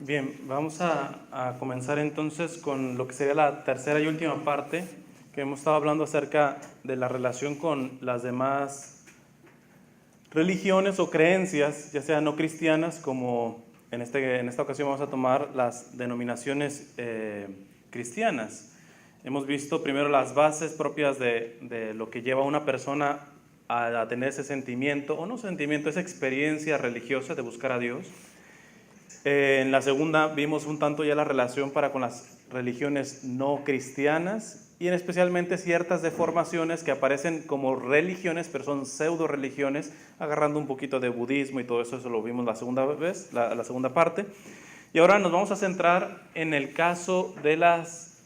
Bien, vamos a comenzar entonces con lo que sería la tercera y última parte, que hemos estado hablando acerca de la relación con las demás religiones o creencias, ya sean no cristianas, como en esta ocasión vamos a tomar las denominaciones cristianas. Hemos visto primero las bases propias de lo que lleva a una persona a tener ese sentimiento, o no sentimiento, esa experiencia religiosa de buscar a Dios. En la segunda vimos un tanto ya la relación con las religiones no cristianas y en especialmente ciertas deformaciones que aparecen como religiones, pero son pseudo religiones, agarrando un poquito de budismo y todo eso. Eso lo vimos la segunda vez, la segunda parte. Y ahora nos vamos a centrar en el caso de las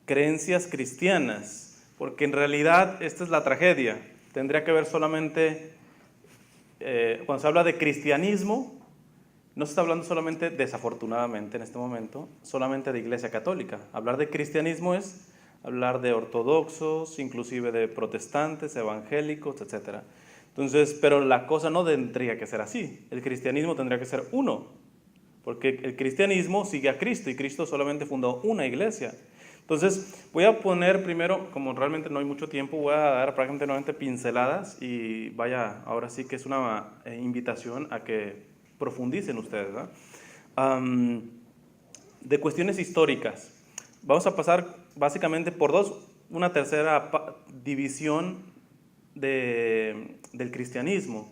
creencias cristianas, porque en realidad esta es la tragedia. Tendría que ver solamente... cuando se habla de cristianismo, no se está hablando solamente, desafortunadamente en este momento, solamente de Iglesia Católica. Hablar de cristianismo es hablar de ortodoxos, inclusive de protestantes, evangélicos, etc. Entonces, pero la cosa no tendría que ser así. El cristianismo tendría que ser uno, porque el cristianismo sigue a Cristo y Cristo solamente fundó una iglesia. Entonces, voy a poner primero, como realmente no hay mucho tiempo, voy a dar prácticamente pinceladas y vaya, ahora sí que es una invitación a que profundicen ustedes, ¿verdad? De cuestiones históricas. Vamos a pasar básicamente por una tercera división del cristianismo.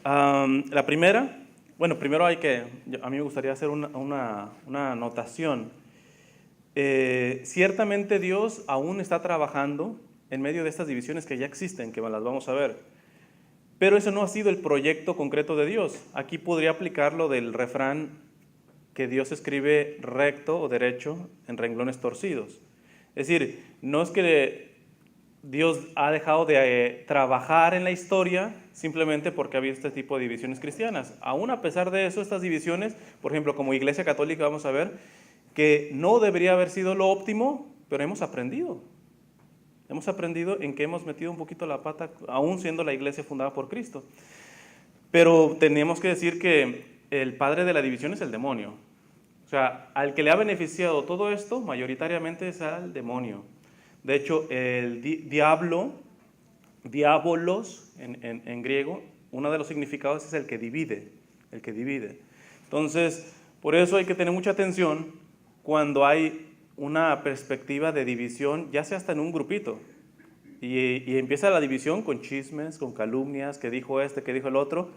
La primera, bueno, primero a mí me gustaría hacer una anotación. Ciertamente Dios aún está trabajando en medio de estas divisiones que ya existen, que las vamos a ver. Pero eso no ha sido el proyecto concreto de Dios. Aquí podría aplicar lo del refrán que Dios escribe recto o derecho en renglones torcidos. Es decir, no es que Dios ha dejado de trabajar en la historia simplemente porque ha habido este tipo de divisiones cristianas. Aún a pesar de eso, estas divisiones, por ejemplo, como Iglesia Católica vamos a ver, que no debería haber sido lo óptimo, pero hemos aprendido. Hemos aprendido en que hemos metido un poquito la pata, aún siendo la iglesia fundada por Cristo. Pero tenemos que decir que el padre de la división es el demonio. O sea, al que le ha beneficiado todo esto, mayoritariamente es al demonio. De hecho, el diabolos en griego, uno de los significados es el que divide, el que divide. Entonces, por eso hay que tener mucha atención cuando hay una perspectiva de división, ya sea hasta en un grupito, y empieza la división con chismes, con calumnias, que dijo este, que dijo el otro.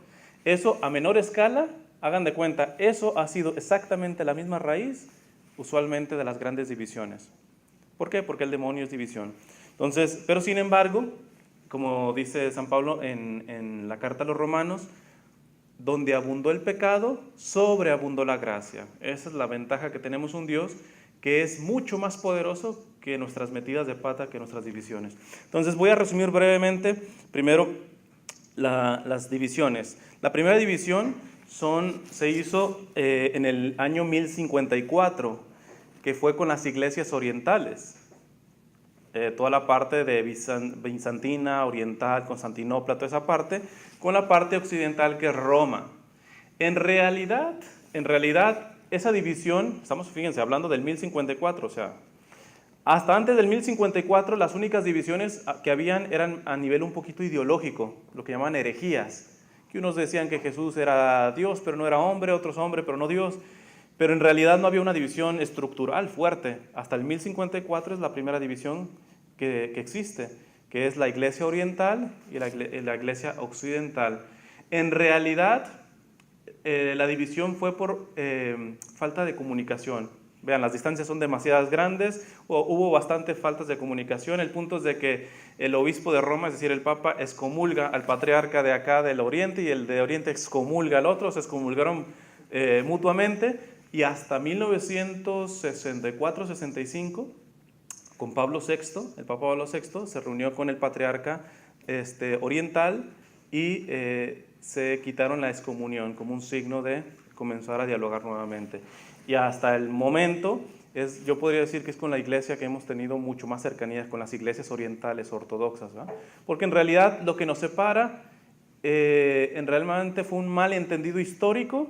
Eso a menor escala, hagan de cuenta, eso ha sido exactamente la misma raíz, usualmente, de las grandes divisiones. ¿Por qué? Porque el demonio es división. Entonces, pero sin embargo, como dice San Pablo en la carta a los Romanos, donde abundó el pecado, sobreabundó la gracia. Esa es la ventaja que tenemos un Dios que es mucho más poderoso que nuestras metidas de pata, que nuestras divisiones. Entonces voy a resumir brevemente, primero, las divisiones. La primera división se hizo en el año 1054, que fue con las iglesias orientales. Toda la parte de Bizantina, Oriental, Constantinopla, toda esa parte, con la parte occidental que es Roma. En realidad, esa división, fíjense, hablando del 1054, o sea, hasta antes del 1054 las únicas divisiones que habían eran a nivel un poquito ideológico, lo que llamaban herejías, que unos decían que Jesús era Dios, pero no era hombre, otros hombre, pero no Dios. Pero en realidad no había una división estructural fuerte. Hasta el 1054 es la primera división que existe, que es la iglesia oriental y la iglesia occidental. En realidad, la división fue por falta de comunicación. Vean, las distancias son demasiadas grandes, hubo bastantes faltas de comunicación. El punto es de que el obispo de Roma, es decir, el Papa, excomulga al patriarca de acá del Oriente y el de Oriente excomulga al otro, se excomulgaron mutuamente. Y hasta 1964-65, con Pablo VI, el Papa Pablo VI, se reunió con el patriarca oriental y se quitaron la excomunión como un signo de comenzar a dialogar nuevamente. Y hasta el momento, yo podría decir que es con la iglesia que hemos tenido mucho más cercanía con las iglesias orientales ortodoxas, ¿verdad? Porque en realidad lo que nos separa realmente fue un malentendido histórico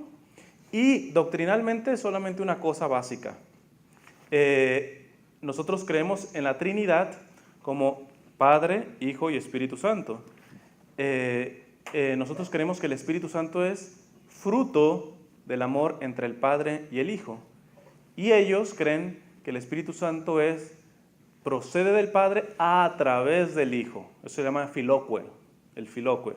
y doctrinalmente solamente una cosa básica. Nosotros creemos en la Trinidad como Padre, Hijo y Espíritu Santo. Nosotros creemos que el Espíritu Santo es fruto del amor entre el Padre y el Hijo. Y ellos creen que el Espíritu Santo procede del Padre a través del Hijo. Eso se llama filoque, el filoque.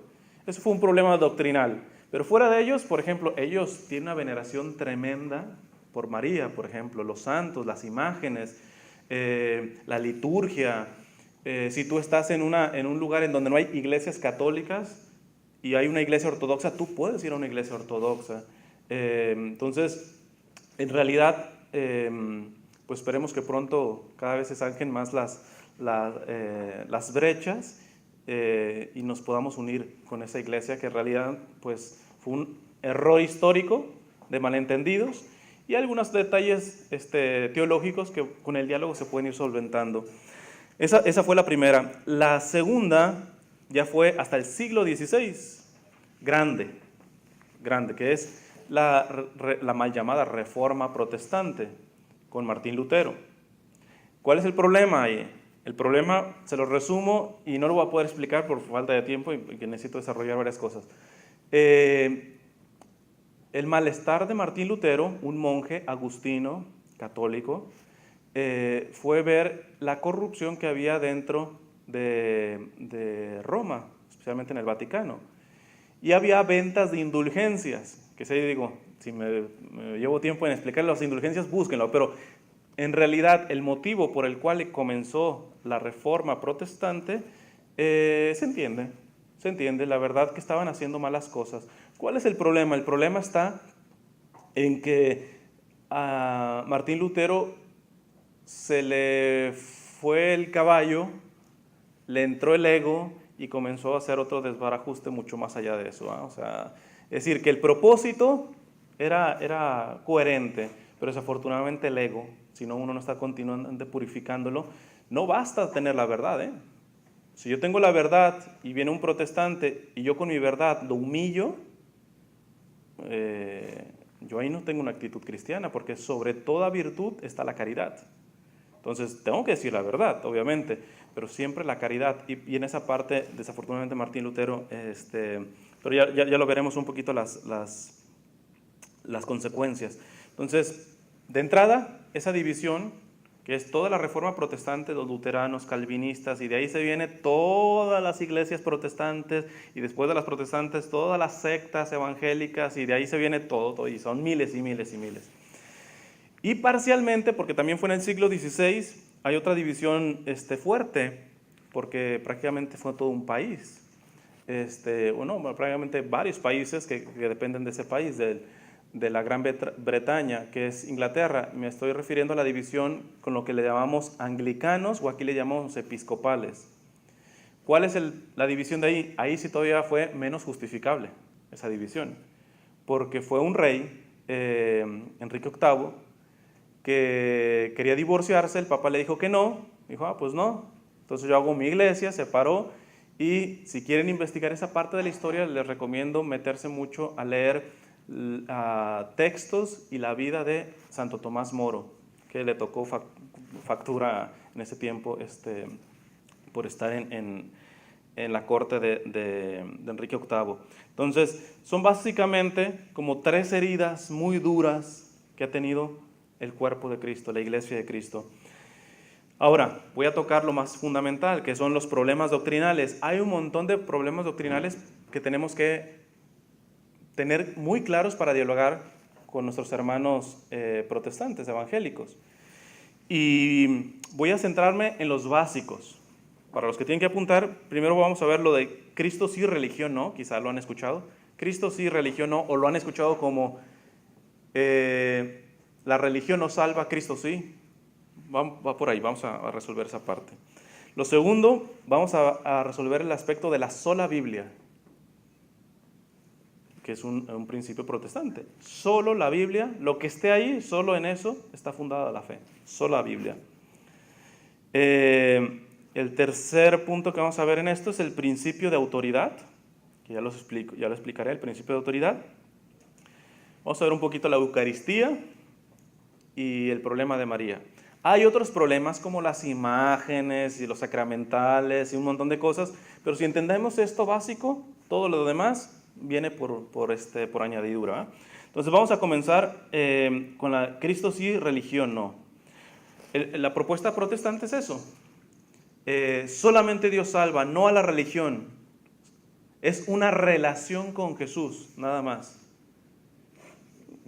Eso fue un problema doctrinal. Pero fuera de ellos, por ejemplo, ellos tienen una veneración tremenda por María, por ejemplo, los santos, las imágenes, la liturgia. Si tú estás en un lugar en donde no hay iglesias católicas y hay una iglesia ortodoxa, tú puedes ir a una iglesia ortodoxa. Entonces, en realidad, pues esperemos que pronto cada vez se zanjen más las brechas y nos podamos unir con esa iglesia que en realidad pues, fue un error histórico de malentendidos y algunos detalles teológicos que con el diálogo se pueden ir solventando. Esa fue la primera. La segunda ya fue hasta el siglo XVI, grande, que es la mal llamada Reforma Protestante con Martín Lutero. ¿Cuál es el problema ahí? El problema, se lo resumo y no lo voy a poder explicar por falta de tiempo y que necesito desarrollar varias cosas. El malestar de Martín Lutero, un monje agustino, católico, fue ver la corrupción que había dentro de Roma, especialmente en el Vaticano. Y había ventas de indulgencias, que si digo, si me llevo tiempo en explicar las indulgencias, búsquenlo, pero en realidad el motivo por el cual comenzó la Reforma Protestante se entiende, la verdad que estaban haciendo malas cosas. ¿Cuál es el problema? El problema está en que a Martín Lutero se le fue el caballo, le entró el ego y comenzó a hacer otro desbarajuste mucho más allá de eso. O sea, es decir, que el propósito era coherente, pero desafortunadamente el ego, si no uno no está continuamente purificándolo, no basta tener la verdad. Si yo tengo la verdad y viene un protestante y yo con mi verdad lo humillo, yo ahí no tengo una actitud cristiana, porque sobre toda virtud está la caridad. Entonces, tengo que decir la verdad, obviamente, pero siempre la caridad. Y en esa parte, desafortunadamente, Martín Lutero, pero ya lo veremos un poquito las consecuencias. Entonces, de entrada, esa división, que es toda la Reforma Protestante, los luteranos, calvinistas, y de ahí se vienen todas las iglesias protestantes, y después de las protestantes, todas las sectas evangélicas, y de ahí se viene todo, y son miles y miles y miles. Y parcialmente, porque también fue en el siglo XVI, hay otra división fuerte, porque prácticamente fue todo un país. Prácticamente varios países que dependen de ese país, de la Gran Bretaña, que es Inglaterra. Me estoy refiriendo a la división con lo que le llamamos anglicanos, o aquí le llamamos episcopales. ¿Cuál es la división de ahí? Ahí sí todavía fue menos justificable, esa división, porque fue un rey, Enrique VIII, que quería divorciarse, el Papa le dijo que no, dijo, pues no, entonces yo hago mi iglesia, se paró, y si quieren investigar esa parte de la historia, les recomiendo meterse mucho a leer textos y la vida de Santo Tomás Moro, que le tocó factura en ese tiempo por estar en la corte de Enrique VIII. Entonces, son básicamente como 3 heridas muy duras que ha tenido el cuerpo de Cristo, la iglesia de Cristo. Ahora, voy a tocar lo más fundamental, que son los problemas doctrinales. Hay un montón de problemas doctrinales que tenemos que tener muy claros para dialogar con nuestros hermanos protestantes, evangélicos. Y voy a centrarme en los básicos. Para los que tienen que apuntar, primero vamos a ver lo de Cristo sí, religión no, quizá lo han escuchado. Cristo sí, religión no, o lo han escuchado como la religión no salva, Cristo sí. Va por ahí, vamos a resolver esa parte. Lo segundo, vamos a resolver el aspecto de la sola Biblia, que es un principio protestante. Solo la Biblia, lo que esté ahí, solo en eso está fundada la fe. Sola Biblia. El tercer punto que vamos a ver en esto es el principio de autoridad, que ya lo explicaré, el principio de autoridad. Vamos a ver un poquito la Eucaristía y el problema de María. Hay otros problemas como las imágenes y los sacramentales y un montón de cosas, pero si entendemos esto básico, todo lo demás viene por añadidura, ¿eh? Entonces vamos a comenzar con la Cristo sí, religión no. La propuesta protestante es eso. Solamente Dios salva, no a la religión. Es una relación con Jesús, nada más.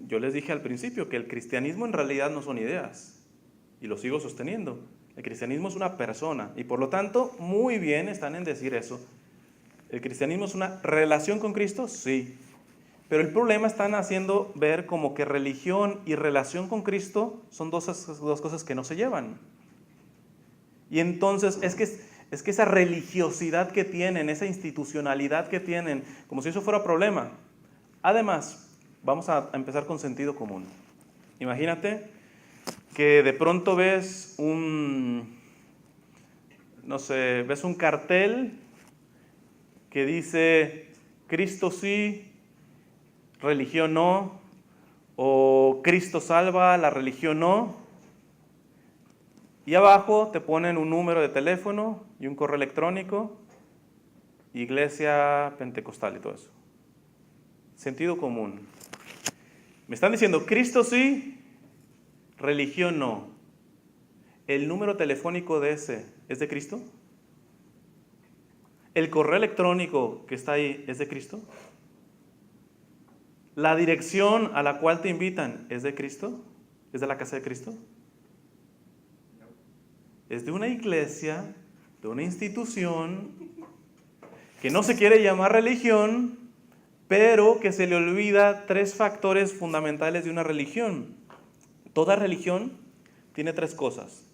Yo les dije al principio que el cristianismo en realidad no son ideas, y lo sigo sosteniendo. El cristianismo es una persona, y por lo tanto, muy bien están en decir eso. ¿El cristianismo es una relación con Cristo? Sí. Pero el problema están haciendo ver como que religión y relación con Cristo son dos cosas que no se llevan. Y entonces es que esa religiosidad que tienen, esa institucionalidad que tienen, como si eso fuera problema. Además, vamos a empezar con sentido común. Imagínate que de pronto ves ves un cartel que dice Cristo sí, religión no, o Cristo salva, la religión no. Y abajo te ponen un número de teléfono y un correo electrónico, iglesia pentecostal y todo eso. Sentido común. Me están diciendo Cristo sí, religión no. ¿El número telefónico de ese es de Cristo? ¿El correo electrónico que está ahí es de Cristo? ¿La dirección a la cual te invitan es de Cristo? ¿Es de la casa de Cristo? Es de una iglesia, de una institución que no se quiere llamar religión, pero que se le olvida tres factores fundamentales de una religión. Toda religión tiene tres cosas: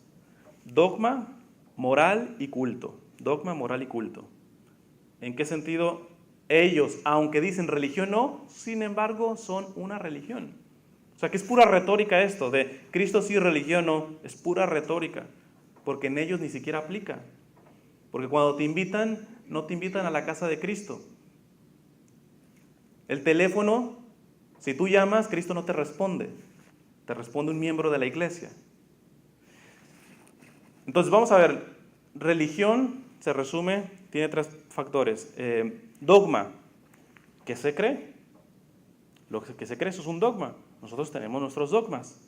dogma, moral y culto. Dogma, moral y culto. ¿En qué sentido? Ellos, aunque dicen religión no, sin embargo son una religión. O sea que es pura retórica esto de Cristo sí, religión no, es pura retórica, porque en ellos ni siquiera aplica. Porque cuando te invitan, no te invitan a la casa de Cristo. El teléfono, si tú llamas, Cristo no te responde. Te responde un miembro de la iglesia. Entonces vamos a ver, religión se resume, tiene tres factores. Dogma, ¿qué se cree? Lo que se cree, eso es un dogma. Nosotros tenemos nuestros dogmas.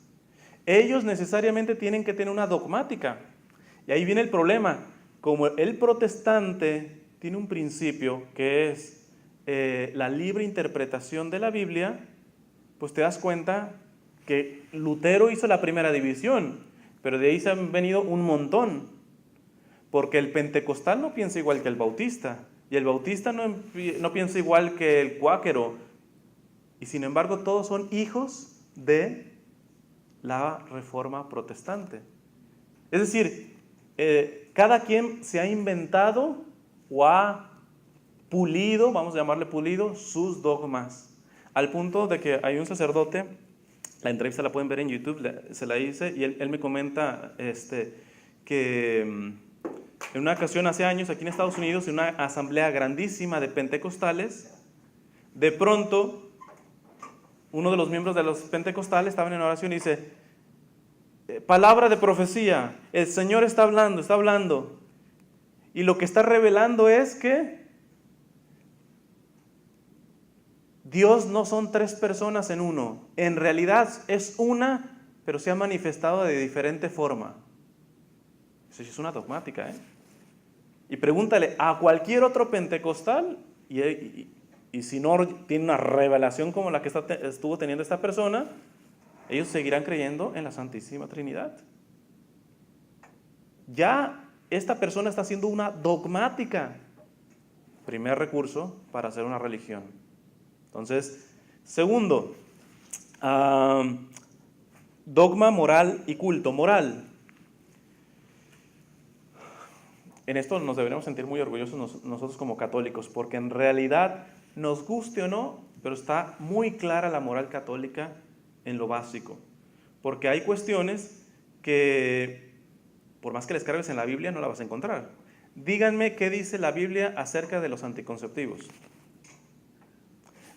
Ellos necesariamente tienen que tener una dogmática. Y ahí viene el problema. Como el protestante tiene un principio que es la libre interpretación de la Biblia, pues te das cuenta que Lutero hizo la primera división, pero de ahí se han venido un montón, porque el pentecostal no piensa igual que el bautista, y el bautista no piensa igual que el cuáquero, y sin embargo todos son hijos de la reforma protestante. Es decir, cada quien se ha inventado o ha pulido, vamos a llamarle pulido, sus dogmas. Al punto de que hay un sacerdote, la entrevista la pueden ver en YouTube, se la hice, y él me comenta que en una ocasión hace años aquí en Estados Unidos, en una asamblea grandísima de pentecostales, de pronto uno de los miembros de los pentecostales estaban en oración y dice: palabra de profecía, el Señor está hablando, y lo que está revelando es que Dios no son tres personas en uno, en realidad es una, pero se ha manifestado de diferente forma. Eso es una dogmática, ¿eh? Y pregúntale a cualquier otro pentecostal, y si no tiene una revelación como la que estuvo teniendo esta persona, ellos seguirán creyendo en la Santísima Trinidad. Ya esta persona está haciendo una dogmática. Primer recurso para hacer una religión. Entonces, segundo, dogma, moral y culto. Moral. En esto nos deberíamos sentir muy orgullosos nosotros como católicos, porque en realidad, nos guste o no, pero está muy clara la moral católica en lo básico. Porque hay cuestiones que, por más que les cargues en la Biblia, no la vas a encontrar. Díganme qué dice la Biblia acerca de los anticonceptivos.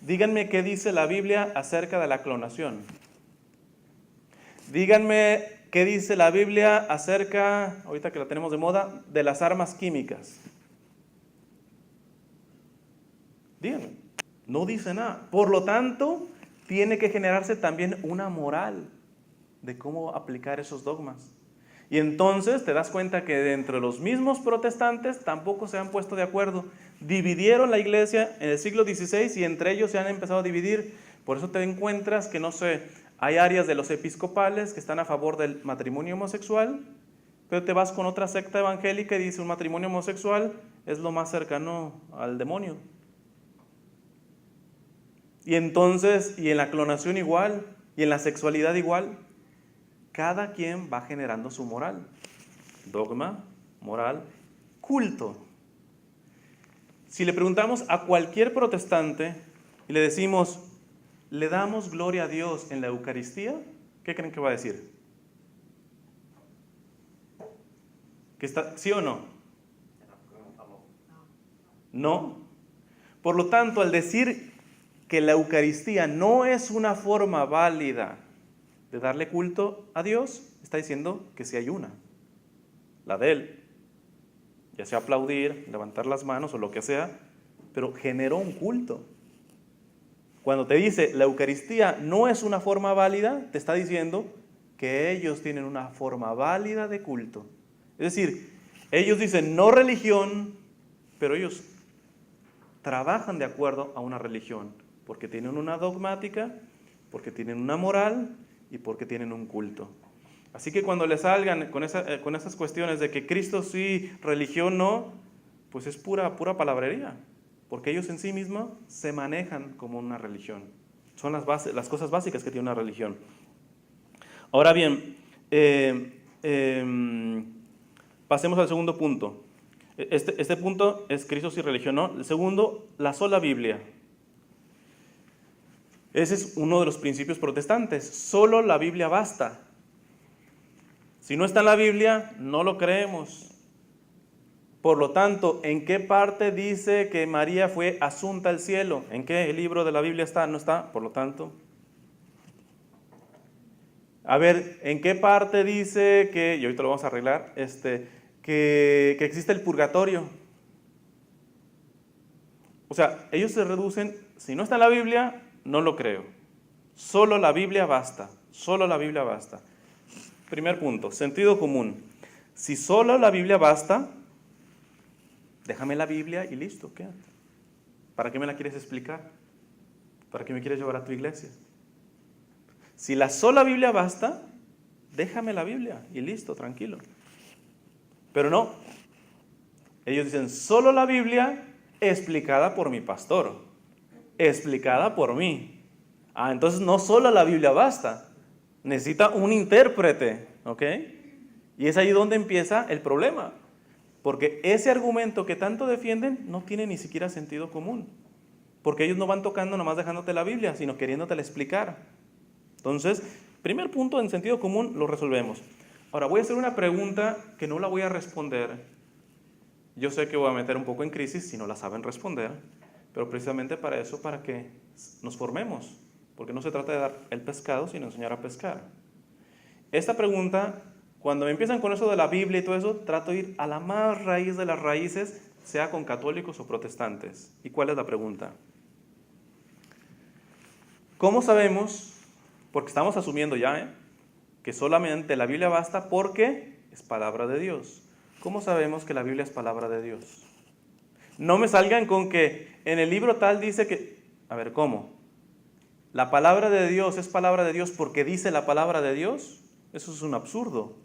Díganme qué dice la Biblia acerca de la clonación. Díganme qué dice la Biblia acerca, ahorita que la tenemos de moda, de las armas químicas. Díganme, no dice nada. Por lo tanto, tiene que generarse también una moral de cómo aplicar esos dogmas. Y entonces te das cuenta que dentro de los mismos protestantes tampoco se han puesto de acuerdo. Dividieron la iglesia en el siglo XVI y entre ellos se han empezado a dividir. Por eso te encuentras que, no sé, hay áreas de los episcopales que están a favor del matrimonio homosexual, pero te vas con otra secta evangélica y dice un matrimonio homosexual es lo más cercano al demonio. Y entonces, y en la clonación igual, y en la sexualidad igual, cada quien va generando su moral. Dogma, moral, culto. Si le preguntamos a cualquier protestante y le decimos, ¿le damos gloria a Dios en la Eucaristía? ¿Qué creen que va a decir? ¿Que está, sí o no? No. Por lo tanto, al decir que la Eucaristía no es una forma válida de darle culto a Dios, está diciendo que sí hay una, la de Él. Ya sea aplaudir, levantar las manos o lo que sea, pero generó un culto. Cuando te dice la Eucaristía no es una forma válida, te está diciendo que ellos tienen una forma válida de culto. Es decir, ellos dicen no religión, pero ellos trabajan de acuerdo a una religión, porque tienen una dogmática, porque tienen una moral y porque tienen un culto. Así que cuando les salgan con esas cuestiones de que Cristo sí, religión no, pues es pura palabrería, porque ellos en sí mismos se manejan como una religión. Son las cosas básicas que tiene una religión. Ahora bien, pasemos al segundo punto. Este punto es Cristo sí, religión no. El segundo, la sola Biblia. Ese es uno de los principios protestantes. Solo la Biblia basta. Si no está en la Biblia, no lo creemos. Por lo tanto, ¿en qué parte dice que María fue asunta al cielo? ¿En qué libro de la Biblia está? No está, por lo tanto. A ver, ¿en qué parte dice que, y ahorita lo vamos a arreglar, que existe el purgatorio? O sea, ellos se reducen, si no está en la Biblia, no lo creo. Solo la Biblia basta, solo la Biblia basta. Primer punto, sentido común. Si solo la Biblia basta, déjame la Biblia y listo, quédate. ¿Para qué me la quieres explicar? ¿Para qué me quieres llevar a tu iglesia? Si la sola Biblia basta, déjame la Biblia y listo, tranquilo. Pero no. Ellos dicen, solo la Biblia explicada por mi pastor, explicada por mí. Entonces no solo la Biblia basta, necesita un intérprete, ¿ok? Y es ahí donde empieza el problema, porque ese argumento que tanto defienden no tiene ni siquiera sentido común, porque ellos no van tocando nomás dejándote la Biblia, sino queriéndotela explicar. Entonces, primer punto en sentido común lo resolvemos. Ahora voy a hacer una pregunta que no la voy a responder. Yo sé que voy a meter un poco en crisis si no la saben responder, pero precisamente para eso, para que nos formemos, porque no se trata de dar el pescado, sino enseñar a pescar. Esta pregunta, cuando me empiezan con eso de la Biblia y todo eso, trato de ir a la más raíz de las raíces, sea con católicos o protestantes. ¿Y cuál es la pregunta? ¿Cómo sabemos, porque estamos asumiendo ya, que solamente la Biblia basta porque es palabra de Dios? ¿Cómo sabemos que la Biblia es palabra de Dios? No me salgan con que en el libro tal dice que... A ver, ¿cómo? ¿La palabra de Dios es palabra de Dios porque dice la palabra de Dios? Eso es un absurdo.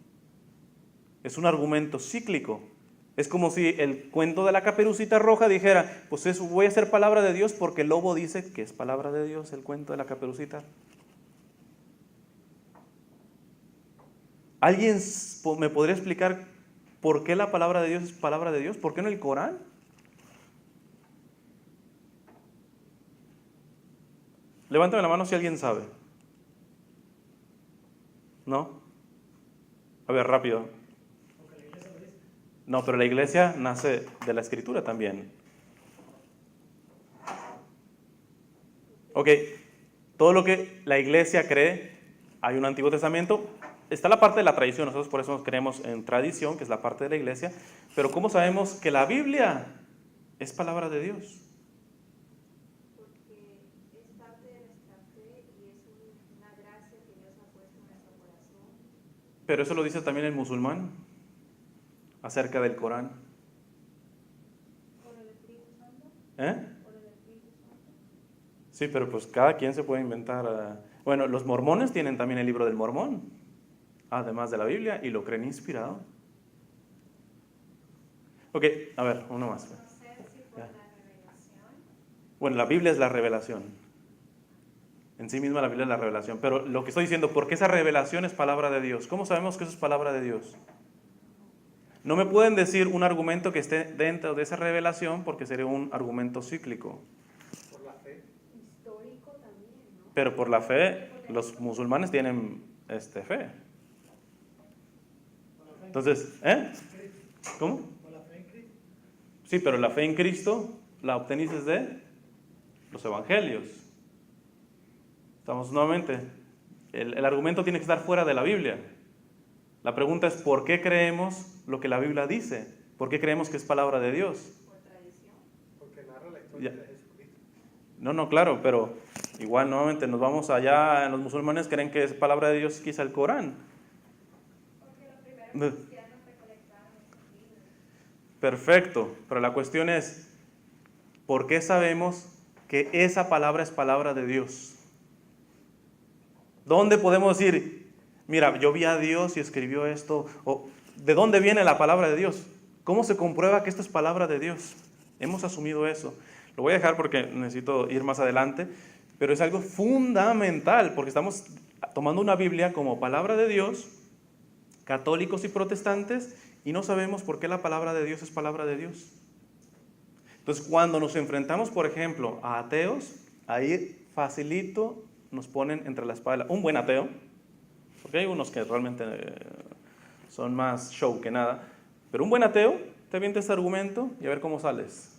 Es un argumento cíclico. Es como si el cuento de la Caperucita Roja dijera, pues eso voy a ser palabra de Dios porque el lobo dice que es palabra de Dios el cuento de la Caperucita. ¿Alguien me podría explicar por qué la palabra de Dios es palabra de Dios? ¿Por qué no el Corán? Levántame la mano si alguien sabe. ¿No? A ver, rápido. No, pero la iglesia nace de la escritura también. Ok, todo lo que la iglesia cree, hay un Antiguo Testamento, está la parte de la tradición, nosotros por eso creemos en tradición, que es la parte de la iglesia, pero ¿cómo sabemos que la Biblia es palabra de Dios? Porque es parte de nuestra fe y es una gracia que Dios ha puesto en nuestro corazón. Pero eso lo dice también el musulmán acerca del Corán. ¿Por el Espíritu Santo? ¿Eh? ¿Por el Espíritu Santo? Sí, pero pues cada quien se puede inventar. Bueno, los mormones tienen también el libro del Mormón, además de la Biblia, y lo creen inspirado. Ok, a ver, uno más. No sé si por Ya. la revelación. Bueno, la Biblia es la revelación. En sí misma la Biblia es la revelación. Pero lo que estoy diciendo, ¿por qué esa revelación es palabra de Dios? ¿Cómo sabemos que eso es palabra de Dios? No me pueden decir un argumento que esté dentro de esa revelación porque sería un argumento cíclico. Por la fe. Histórico también, ¿no? Pero por la fe, los musulmanes tienen fe. Entonces, ¿cómo? Por la fe en Cristo. Sí, pero la fe en Cristo la obteniste de los evangelios. Estamos nuevamente. El argumento tiene que estar fuera de la Biblia. La pregunta es, ¿por qué creemos lo que la Biblia dice? ¿Por qué creemos que es palabra de Dios? Por tradición. Porque narra la historia Ya. de Jesucristo. No, claro, pero igual nuevamente nos vamos allá, los musulmanes creen que es palabra de Dios quizá el Corán. Porque los primeros cristianos recolectaron esos libros. Perfecto, pero la cuestión es, ¿por qué sabemos que esa palabra es palabra de Dios? ¿Dónde podemos decir, mira, yo vi a Dios y escribió esto? ¿O de dónde viene la palabra de Dios? ¿Cómo se comprueba que esto es palabra de Dios? Hemos asumido eso. Lo voy a dejar porque necesito ir más adelante, pero es algo fundamental porque estamos tomando una Biblia como palabra de Dios, católicos y protestantes, y no sabemos por qué la palabra de Dios es palabra de Dios. Entonces, cuando nos enfrentamos, por ejemplo, a ateos, ahí facilito nos ponen entre la espada. Un buen ateo, porque hay unos que realmente son más show que nada, pero un buen ateo te avienta este argumento y a ver cómo sales.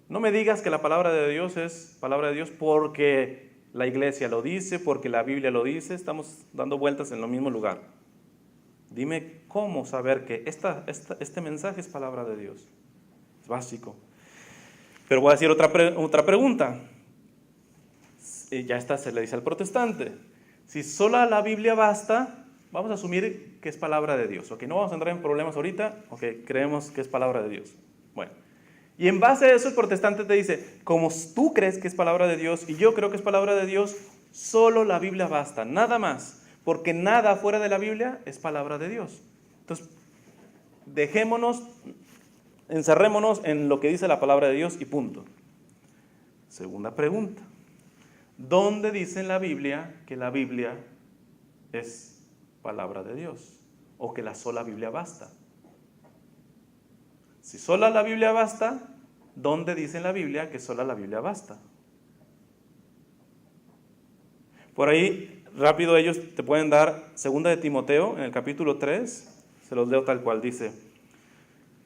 No me digas que la palabra de Dios es palabra de Dios porque la iglesia lo dice, porque la Biblia lo dice, estamos dando vueltas en el mismo lugar. Dime cómo saber que este mensaje es palabra de Dios. Es básico. Pero voy a decir otra pregunta. Ya está, se le dice al protestante. Si solo la Biblia basta, vamos a asumir que es palabra de Dios. Ok, no vamos a entrar en problemas ahorita. Ok, creemos que es palabra de Dios. Bueno. Y en base a eso el protestante te dice, como tú crees que es palabra de Dios y yo creo que es palabra de Dios, solo la Biblia basta, nada más. Porque nada fuera de la Biblia es palabra de Dios. Entonces, encerrémonos en lo que dice la palabra de Dios y punto. Segunda pregunta. ¿Dónde dice en la Biblia que la Biblia es palabra de Dios? O que la sola Biblia basta. Si sola la Biblia basta, ¿dónde dice en la Biblia que sola la Biblia basta? Por ahí, rápido ellos te pueden dar 2 de Timoteo, en el capítulo 3, se los leo tal cual, dice: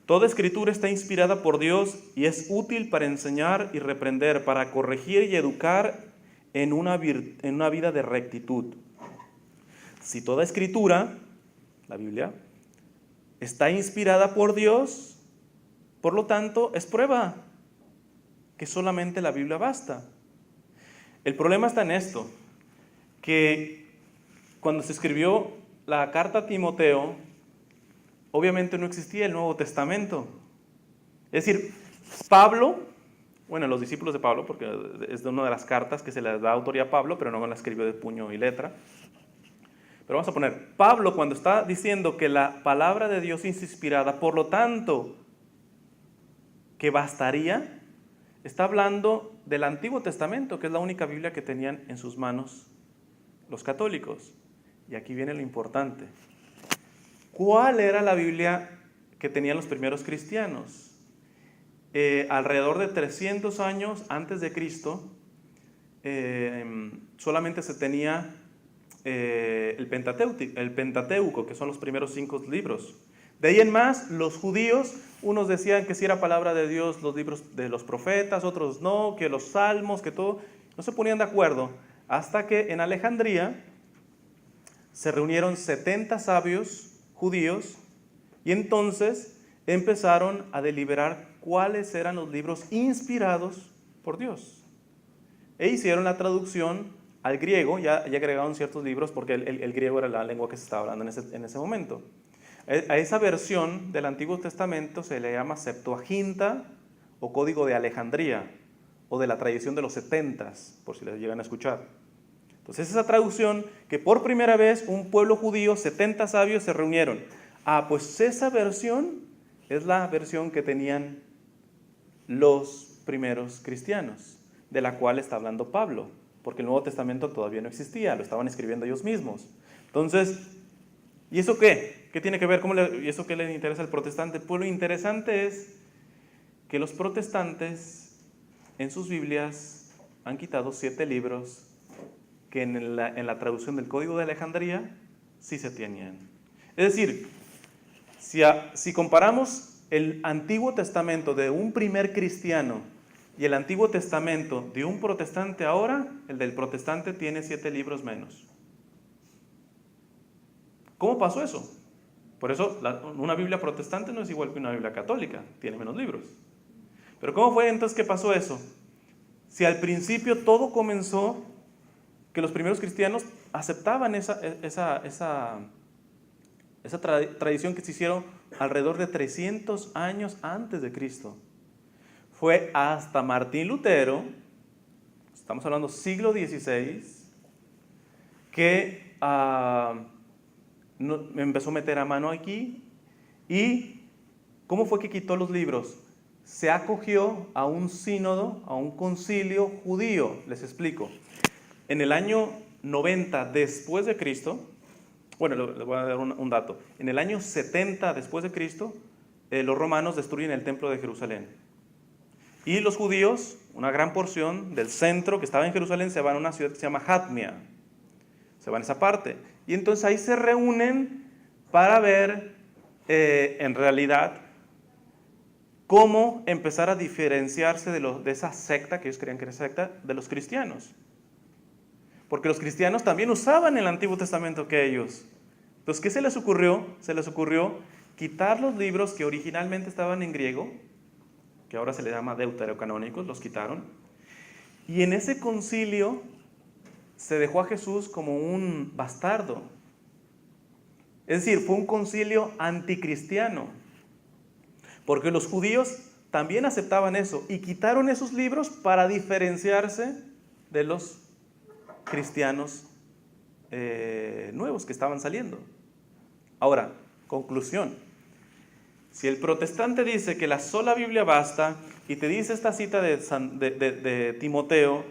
toda escritura está inspirada por Dios y es útil para enseñar y reprender, para corregir y educar en una vida de rectitud. Si toda escritura, la Biblia, está inspirada por Dios, por lo tanto, es prueba que solamente la Biblia basta. El problema está en esto, que cuando se escribió la carta a Timoteo, obviamente no existía el Nuevo Testamento. Es decir, Pablo, bueno, los discípulos de Pablo, porque es de una de las cartas que se les da autoría a Pablo, pero no me la escribió de puño y letra. Pero vamos a poner, Pablo cuando está diciendo que la palabra de Dios es inspirada, por lo tanto, que bastaría, está hablando del Antiguo Testamento, que es la única Biblia que tenían en sus manos los católicos. Y aquí viene lo importante. ¿Cuál era la Biblia que tenían los primeros cristianos? Alrededor de 300 años antes de Cristo, solamente se tenía el Pentateuco, que son los primeros 5 libros. De ahí en más, los judíos Unos decían que sí era palabra de Dios los libros de los profetas, otros no, que los salmos, que todo. No se ponían de acuerdo hasta que en Alejandría se reunieron 70 sabios judíos y entonces empezaron a deliberar cuáles eran los libros inspirados por Dios. E hicieron la traducción al griego, ya agregaron ciertos libros porque el griego era la lengua que se estaba hablando en ese momento. A esa versión del Antiguo Testamento se le llama Septuaginta o Código de Alejandría o de la tradición de los 70, por si les llegan a escuchar. Entonces esa traducción que por primera vez un pueblo judío, 70 sabios se reunieron. Pues esa versión es la versión que tenían los primeros cristianos, de la cual está hablando Pablo, porque el Nuevo Testamento todavía no existía, lo estaban escribiendo ellos mismos. Entonces, ¿y eso qué? ¿Qué tiene que ver? ¿Y eso qué le interesa al protestante? Pues lo interesante es que los protestantes en sus Biblias han quitado 7 libros que en la traducción del Código de Alejandría sí se tenían. Es decir, si comparamos el Antiguo Testamento de un primer cristiano y el Antiguo Testamento de un protestante ahora, el del protestante tiene 7 libros menos. ¿Cómo pasó eso? Por eso una Biblia protestante no es igual que una Biblia católica, tiene menos libros. Pero ¿cómo fue entonces que pasó eso? Si al principio todo comenzó que los primeros cristianos aceptaban esa tradición que se hicieron alrededor de 300 años antes de Cristo. Fue hasta Martín Lutero, estamos hablando siglo XVI, que empezó a meter a mano aquí. ¿Y cómo fue que quitó los libros? Se acogió a un sínodo, a un concilio judío. Les explico. En el año 90 después de Cristo, bueno, les voy a dar un dato. En el año 70 después de Cristo, los romanos destruyen el templo de Jerusalén. Y los judíos, una gran porción del centro que estaba en Jerusalén, se van a una ciudad que se llama Hatmia. Se van a esa parte. Y entonces ahí se reúnen para ver, en realidad, cómo empezar a diferenciarse de esa secta, que ellos creían que era secta, de los cristianos. Porque los cristianos también usaban el Antiguo Testamento que ellos. Entonces, ¿qué se les ocurrió? Se les ocurrió quitar los libros que originalmente estaban en griego, que ahora se les llama deuterocanónicos, los quitaron. Y en ese concilio se dejó a Jesús como un bastardo. Es decir, fue un concilio anticristiano. Porque los judíos también aceptaban eso y quitaron esos libros para diferenciarse de los cristianos nuevos que estaban saliendo. Ahora, conclusión. Si el protestante dice que la sola Biblia basta y te dice esta cita de Timoteo,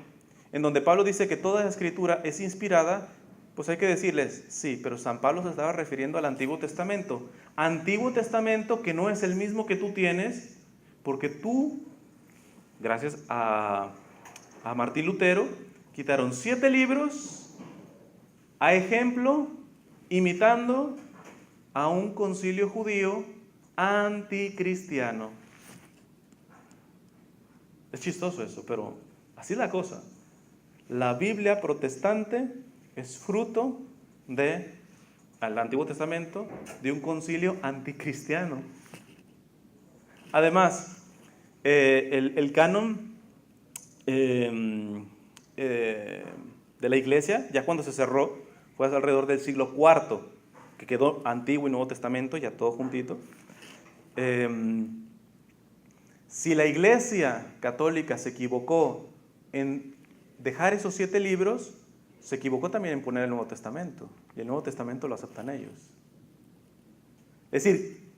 en donde Pablo dice que toda la escritura es inspirada, pues hay que decirles, sí, pero San Pablo se estaba refiriendo al Antiguo Testamento. Antiguo Testamento que no es el mismo que tú tienes, porque tú, gracias a Martín Lutero, quitaron 7 libros a ejemplo, imitando a un concilio judío anticristiano. Es chistoso eso, pero así es la cosa. La Biblia protestante es fruto al Antiguo Testamento, de un concilio anticristiano. Además, el canon de la iglesia, ya cuando se cerró, fue alrededor del siglo IV, que quedó Antiguo y Nuevo Testamento, ya todo juntito. Si la iglesia católica se equivocó en dejar esos 7 libros, se equivocó también en poner el Nuevo Testamento, y el Nuevo Testamento lo aceptan ellos. Es decir,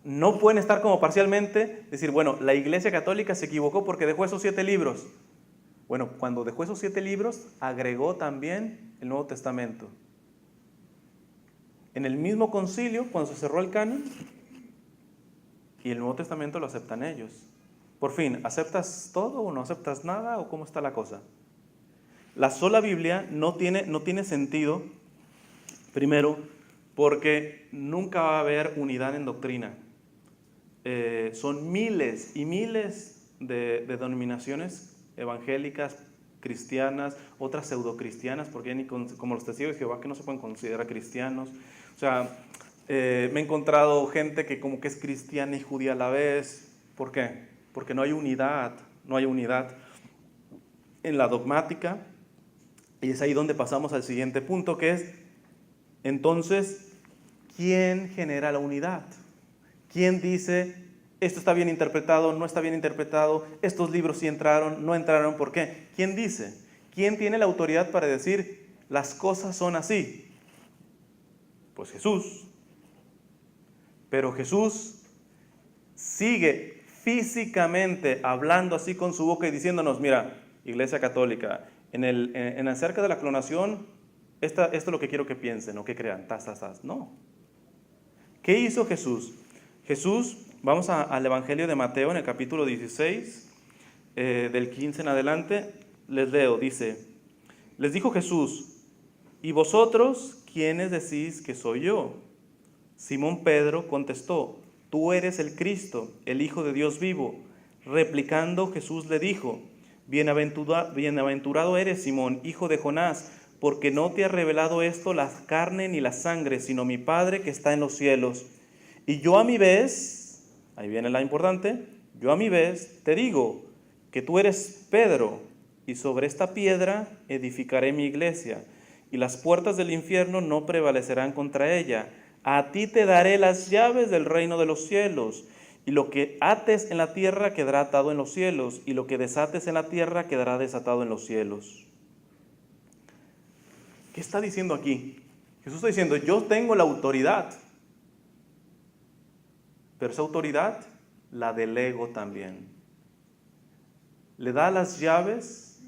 no pueden estar como parcialmente, decir, bueno, la iglesia católica se equivocó porque dejó esos 7 libros. Bueno, cuando dejó esos 7 libros, agregó también el Nuevo Testamento. En el mismo concilio, cuando se cerró el canon, y el Nuevo Testamento lo aceptan ellos. Por fin, ¿aceptas todo o no aceptas nada o cómo está la cosa? La sola Biblia no tiene sentido, primero, porque nunca va a haber unidad en doctrina. Son miles y miles de denominaciones evangélicas, cristianas, otras pseudocristianas, porque ni como los testigos de Jehová que no se pueden considerar cristianos. O sea, me he encontrado gente que como que es cristiana y judía a la vez. ¿Por qué? Porque no hay unidad en la dogmática. Y es ahí donde pasamos al siguiente punto, que es, entonces, ¿quién genera la unidad? ¿Quién dice, esto está bien interpretado, no está bien interpretado, estos libros sí entraron, no entraron, ¿por qué? ¿Quién dice? ¿Quién tiene la autoridad para decir, las cosas son así? Pues Jesús. Pero Jesús sigue físicamente hablando así con su boca y diciéndonos, mira, Iglesia Católica, en acerca de la clonación, esto es lo que quiero que piensen o que crean, no. ¿Qué hizo Jesús? Jesús, vamos al Evangelio de Mateo en el capítulo 16, del 15 en adelante, les leo, dice, les dijo Jesús, ¿y vosotros quiénes decís que soy yo? Simón Pedro contestó, tú eres el Cristo, el Hijo de Dios vivo. Replicando Jesús le dijo, bienaventurado eres Simón, hijo de Jonás, porque no te ha revelado esto la carne ni la sangre, sino mi Padre que está en los cielos. Y yo a mi vez, ahí viene la importante, yo a mi vez te digo que tú eres Pedro, y sobre esta piedra edificaré mi iglesia, y las puertas del infierno no prevalecerán contra ella. A ti te daré las llaves del reino de los cielos, y lo que ates en la tierra quedará atado en los cielos, y lo que desates en la tierra quedará desatado en los cielos. ¿Qué está diciendo aquí? Jesús está diciendo, yo tengo la autoridad, pero esa autoridad la delego también. Le da las llaves.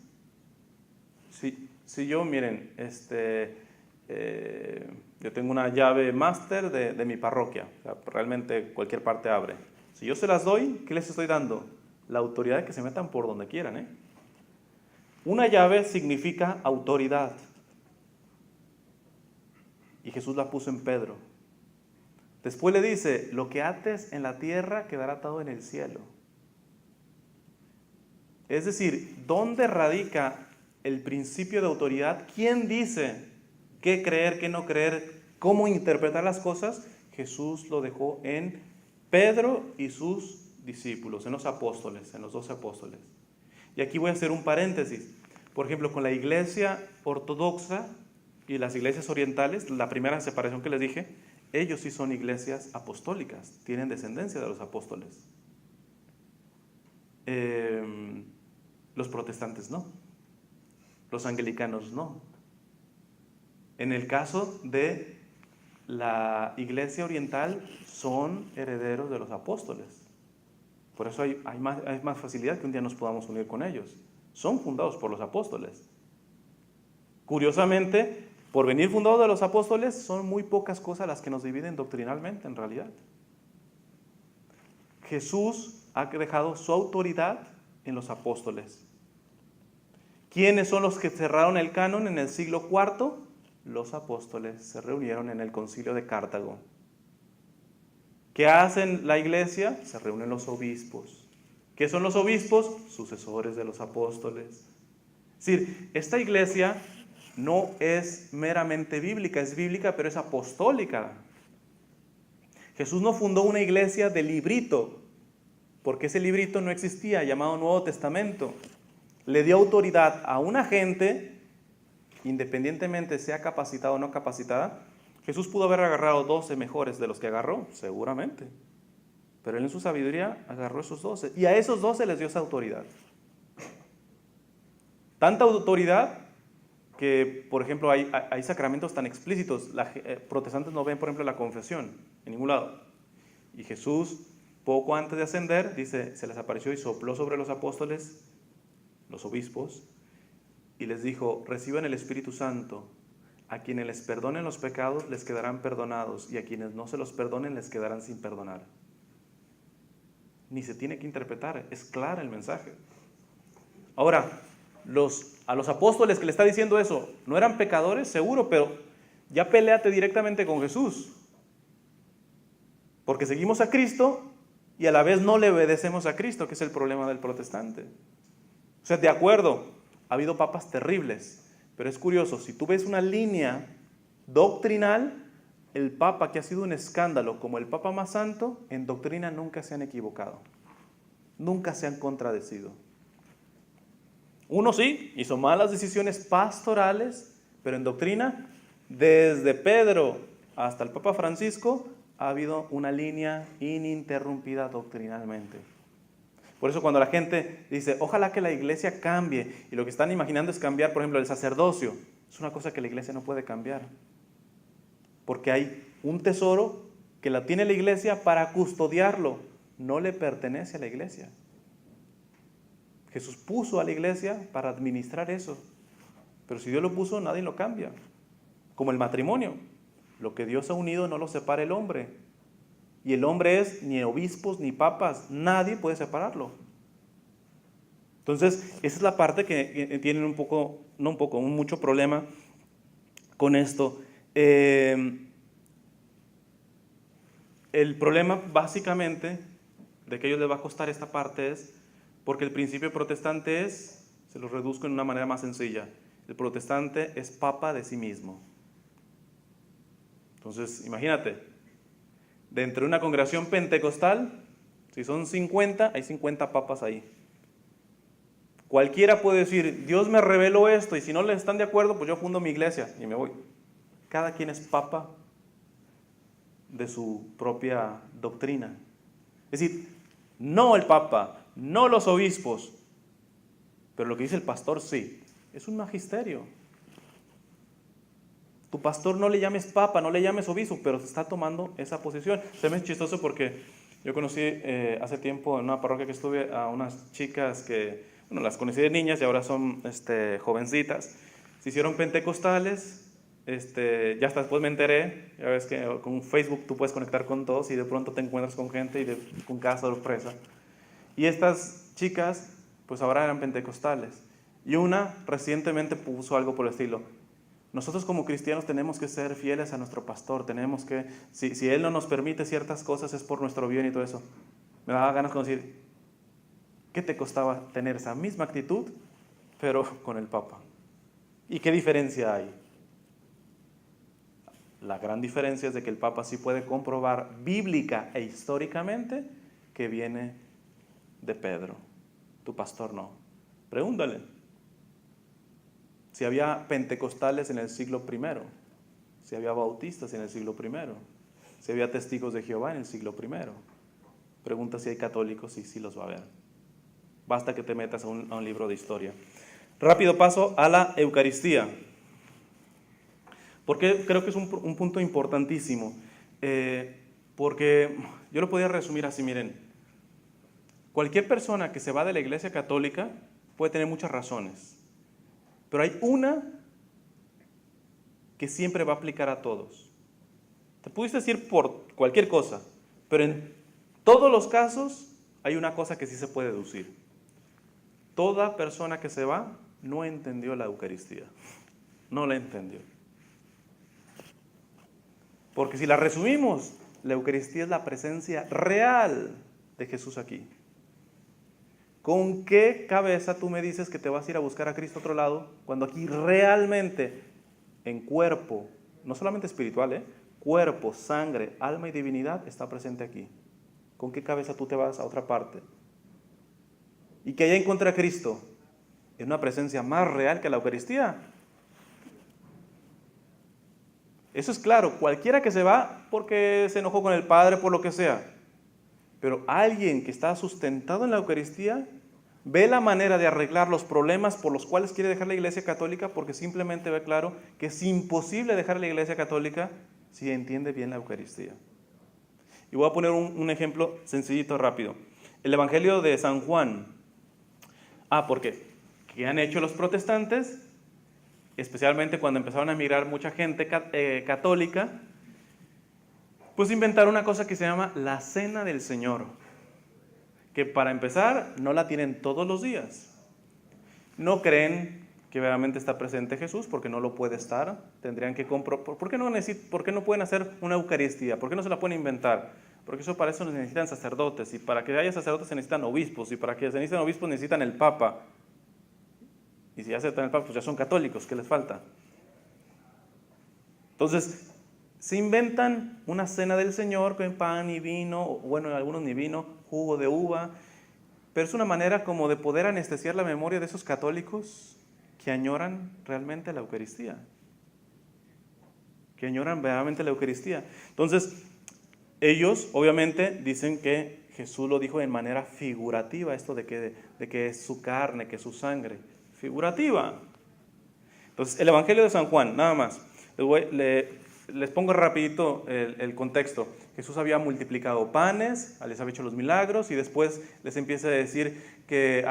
Si yo, miren, yo tengo una llave máster de mi parroquia, o sea, realmente cualquier parte abre. Si yo se las doy, ¿qué les estoy dando? La autoridad de que se metan por donde quieran. Una llave significa autoridad. Y Jesús la puso en Pedro. Después le dice, lo que ates en la tierra quedará atado en el cielo. Es decir, ¿dónde radica el principio de autoridad? ¿Quién dice qué creer, qué no creer, cómo interpretar las cosas? Jesús lo dejó en Pedro y sus discípulos, en los apóstoles, en los 12 apóstoles. Y aquí voy a hacer un paréntesis. Por ejemplo, con la iglesia ortodoxa y las iglesias orientales, la primera separación que les dije, ellos sí son iglesias apostólicas, tienen descendencia de los apóstoles. Los protestantes no, los anglicanos no. En el caso de la iglesia oriental, son herederos de los apóstoles. Por eso hay más facilidad que un día nos podamos unir con ellos. Son fundados por los apóstoles. Curiosamente, por venir fundados de los apóstoles, son muy pocas cosas las que nos dividen doctrinalmente en realidad. Jesús ha dejado su autoridad en los apóstoles. ¿Quiénes son los que cerraron el canon en el siglo IV? Los apóstoles se reunieron en el concilio de Cartago. ¿Qué hacen la iglesia? Se reúnen los obispos. ¿Qué son los obispos? Sucesores de los apóstoles. Es decir, esta iglesia no es meramente bíblica, es bíblica, pero es apostólica. Jesús no fundó una iglesia de librito, porque ese librito no existía, llamado Nuevo Testamento. Le dio autoridad a una gente, independientemente sea capacitada o no capacitada. Jesús pudo haber agarrado 12 mejores de los que agarró, seguramente. Pero él en su sabiduría agarró esos 12. Y a esos 12 les dio esa autoridad. Tanta autoridad que, por ejemplo, hay sacramentos tan explícitos. Protestantes no ven, por ejemplo, la confesión en ningún lado. Y Jesús, poco antes de ascender, dice, se les apareció y sopló sobre los apóstoles, los obispos, y les dijo, reciban el Espíritu Santo. A quienes les perdonen los pecados les quedarán perdonados, y a quienes no se los perdonen les quedarán sin perdonar. Ni se tiene que interpretar, es claro el mensaje. Ahora, a los apóstoles que le está diciendo eso, ¿no eran pecadores? Seguro, pero ya peléate directamente con Jesús. Porque seguimos a Cristo y a la vez no le obedecemos a Cristo, que es el problema del protestante. O sea, de acuerdo, ha habido papas terribles, pero es curioso, si tú ves una línea doctrinal, el papa que ha sido un escándalo como el papa más santo, en doctrina nunca se han equivocado, nunca se han contradecido. Uno sí, hizo malas decisiones pastorales, pero en doctrina, desde Pedro hasta el Papa Francisco, ha habido una línea ininterrumpida doctrinalmente. Por eso cuando la gente dice, ojalá que la iglesia cambie, y lo que están imaginando es cambiar, por ejemplo, el sacerdocio, es una cosa que la iglesia no puede cambiar. Porque hay un tesoro que la tiene la iglesia para custodiarlo, no le pertenece a la iglesia. Jesús puso a la iglesia para administrar eso, pero si Dios lo puso, nadie lo cambia. Como el matrimonio, lo que Dios ha unido no lo separa el hombre. Y el hombre es ni obispos ni papas, nadie puede separarlo. Entonces, esa es la parte que tienen mucho problema con esto. El problema básicamente de que a ellos les va a costar esta parte es porque el principio protestante se lo reduzco en una manera más sencilla, el protestante es papa de sí mismo. Entonces, imagínate, dentro de una congregación pentecostal, si son 50, hay 50 papas ahí. Cualquiera puede decir, Dios me reveló esto, y si no le están de acuerdo, pues yo fundo mi iglesia y me voy. Cada quien es papa de su propia doctrina. Es decir, no el papa, no los obispos, pero lo que dice el pastor sí, es un magisterio. Tu pastor no le llames papa, no le llames obispo, pero se está tomando esa posición. Se me es chistoso porque yo conocí hace tiempo en una parroquia que estuve a unas chicas que, bueno, las conocí de niñas y ahora son jovencitas. Se hicieron pentecostales, ya hasta después me enteré, ya ves que con Facebook tú puedes conectar con todos y de pronto te encuentras con gente y con cada sorpresa. Y estas chicas, pues ahora eran pentecostales. Y una recientemente puso algo por el estilo, nosotros como cristianos tenemos que ser fieles a nuestro pastor, tenemos que, si él no nos permite ciertas cosas es por nuestro bien y todo eso. Me daba ganas de decir, ¿qué te costaba tener esa misma actitud, pero con el Papa? ¿Y qué diferencia hay? La gran diferencia es de que el Papa sí puede comprobar bíblica e históricamente que viene de Pedro. Tu pastor no. Pregúntale. Si había pentecostales en el siglo I, si había bautistas en el siglo I, si había testigos de Jehová en el siglo I. Pregunta si hay católicos y sí los va a ver. Basta que te metas a un libro de historia. Rápido paso a la Eucaristía. Porque creo que es un punto importantísimo. Porque yo lo podría resumir así, miren. Cualquier persona que se va de la Iglesia Católica puede tener muchas razones. Pero hay una que siempre va a aplicar a todos. Te pudiste decir por cualquier cosa, pero en todos los casos hay una cosa que sí se puede deducir. Toda persona que se va no entendió la Eucaristía. No la entendió. Porque si la resumimos, la Eucaristía es la presencia real de Jesús aquí. ¿Con qué cabeza tú me dices que te vas a ir a buscar a Cristo a otro lado cuando aquí realmente, en cuerpo, no solamente espiritual, cuerpo, sangre, alma y divinidad está presente aquí? ¿Con qué cabeza tú te vas a otra parte? Y que allá encuentre a Cristo en una presencia más real que la Eucaristía. Eso es claro, cualquiera que se va porque se enojó con el Padre, por lo que sea. Pero alguien que está sustentado en la Eucaristía ve la manera de arreglar los problemas por los cuales quiere dejar la Iglesia Católica, porque simplemente ve claro que es imposible dejar la Iglesia Católica si entiende bien la Eucaristía. Y voy a poner un ejemplo sencillito, rápido. El Evangelio de San Juan. Porque ¿qué han hecho los protestantes? Especialmente cuando empezaron a emigrar mucha gente católica, pues inventaron una cosa que se llama la Cena del Señor, que para empezar no la tienen todos los días. No creen que verdaderamente está presente Jesús, porque no lo puede estar. Tendrían que comprobar. ¿Por qué no pueden hacer una Eucaristía? ¿Por qué no se la pueden inventar? Porque eso para eso necesitan sacerdotes, y para que haya sacerdotes se necesitan obispos, y para que se necesiten obispos necesitan el Papa. Y si ya aceptan el Papa, pues ya son católicos, ¿qué les falta? Entonces, se inventan una cena del Señor con pan y vino, bueno, algunos ni vino, jugo de uva, pero es una manera como de poder anestesiar la memoria de esos católicos que añoran realmente la Eucaristía. Que añoran verdaderamente la Eucaristía. Entonces, ellos obviamente dicen que Jesús lo dijo en manera figurativa, esto de que es su carne, que es su sangre. Figurativa. Entonces, el Evangelio de San Juan, nada más. Les pongo rapidito el contexto. Jesús había multiplicado panes, les había hecho los milagros, y después les empieza a decir que